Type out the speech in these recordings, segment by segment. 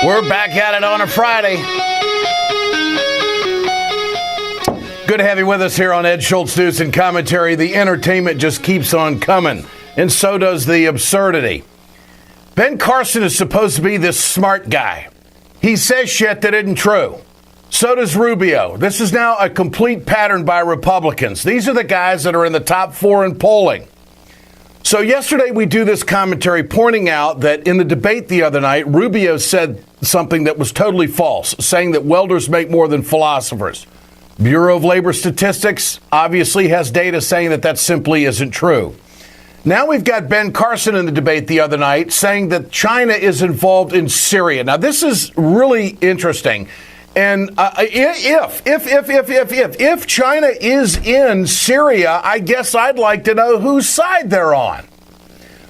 We're back at it on a Friday. Good to have you with us here on Ed Schultz Gives Commentary. The entertainment just keeps on coming, and so does the absurdity. Ben Carson is supposed to be this smart guy. He says shit that isn't true. So does Rubio. This is now a complete pattern by Republicans. These are the guys that are in the top 4 in polling. So yesterday we do this commentary pointing out that in the debate the other night, Rubio said something that was totally false, saying that welders make more than philosophers. Bureau of Labor Statistics obviously has data saying that that simply isn't true. Now we've got Ben Carson in the debate the other night saying that China is involved in Syria. Now this is really interesting. And if China is in Syria, I guess I'd like to know whose side they're on.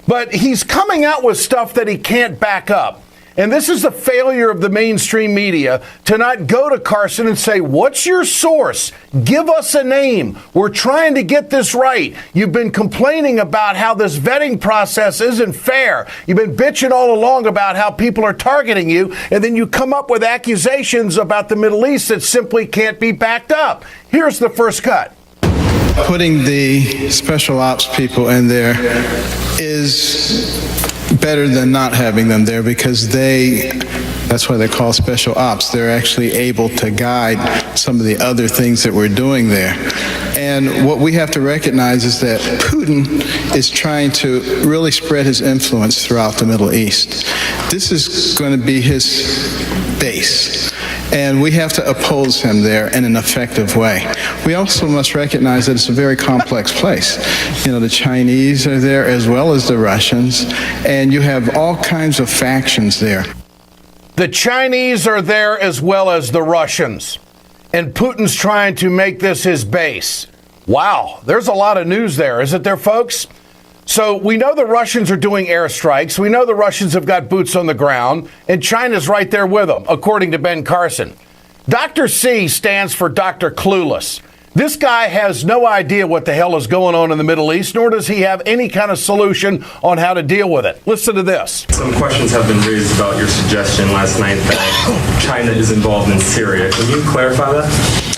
But he's coming out with stuff that he can't back up. And this is the failure of the mainstream media to not go to Carson and say, what's your source? Give us a name. We're trying to get this right. You've been complaining about how this vetting process isn't fair. You've been bitching all along about how people are targeting you. And then you come up with accusations about the Middle East that simply can't be backed up. Here's the first cut. Putting the special ops people in there is better than not having them there because that's why they're called special ops. They're actually able to guide some of the other things that we're doing there. And what we have to recognize is that Putin is trying to really spread his influence throughout the Middle East. This is going to be his base. And we have to oppose him there in an effective way. We also must recognize that it's a very complex place. You know, the Chinese are there as well as the Russians, and you have all kinds of factions there. The Chinese are there as well as the Russians, and Putin's trying to make this his base. Wow, there's a lot of news there, isn't there, folks? So we know the Russians are doing airstrikes. We know the Russians have got boots on the ground, and China's right there with them, according to Ben Carson. Dr. C stands for Dr. Clueless. This guy has no idea what the hell is going on in the Middle East, nor does he have any kind of solution on how to deal with it. Listen to this. Some questions have been raised about your suggestion last night that China is involved in Syria. Can you clarify that?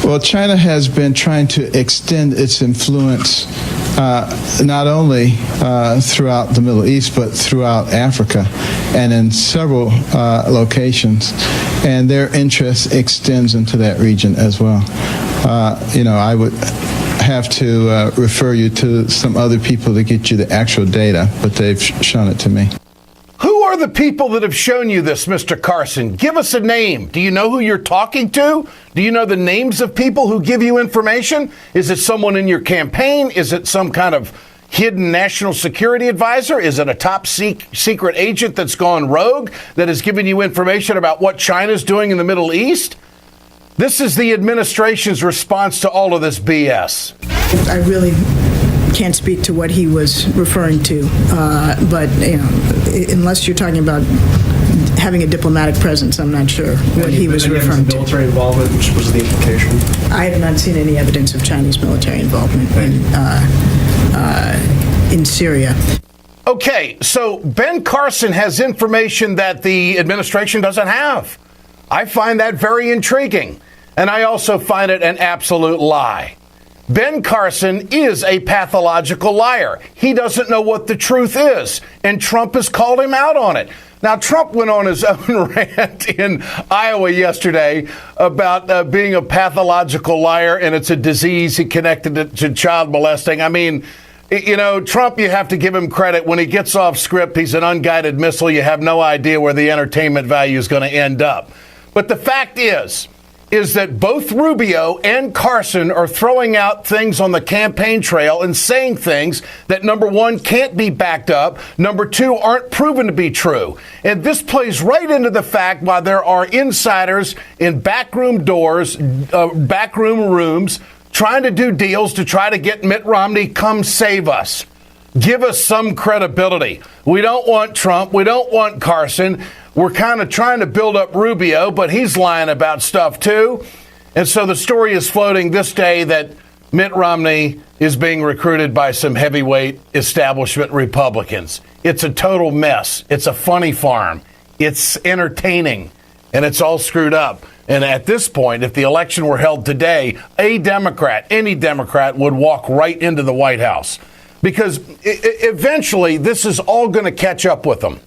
Well, China has been trying to extend its influence not only throughout the Middle East, but throughout Africa and in several locations. And their interest extends into that region as well. I would have to refer you to some other people to get you the actual data, but they've shown it to me. Who are the people that have shown you this, Mr. Carson? Give us a name. Do you know who you're talking to? Do you know the names of people who give you information? Is it someone in your campaign? Is it some kind of hidden national security advisor? Is it a top secret agent that's gone rogue that has given you information about what China's doing in the Middle East? This is the administration's response to all of this BS. I really can't speak to what he was referring to, but unless you're talking about having a diplomatic presence, I'm not sure what he was referring to. Military involvement, which was the implication. I have not seen any evidence of Chinese military involvement in Syria. Okay, so Ben Carson has information that the administration doesn't have. I find that very intriguing, and I also find it an absolute lie. Ben Carson is a pathological liar. He doesn't know what the truth is, and Trump has called him out on it. Now, Trump went on his own rant in Iowa yesterday about being a pathological liar, and it's a disease. He connected it to child molesting. I mean, Trump, you have to give him credit. When he gets off script, he's an unguided missile. You have no idea where the entertainment value is going to end up. But the fact is that both Rubio and Carson are throwing out things on the campaign trail and saying things that, number one, can't be backed up, number two, aren't proven to be true. And this plays right into the fact why there are insiders in backroom doors, backroom rooms, trying to do deals to try to get Mitt Romney, come save us. Give us some credibility. We don't want Trump. We don't want Carson. We're kind of trying to build up Rubio, but he's lying about stuff too. And so the story is floating this day that Mitt Romney is being recruited by some heavyweight establishment Republicans. It's a total mess. It's a funny farm. It's entertaining, and it's all screwed up. And at this point, if the election were held today, any Democrat would walk right into the White House. Because eventually, this is all going to catch up with them.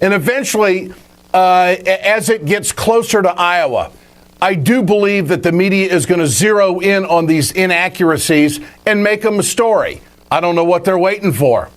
And eventually, as it gets closer to Iowa, I do believe that the media is going to zero in on these inaccuracies and make them a story. I don't know what they're waiting for.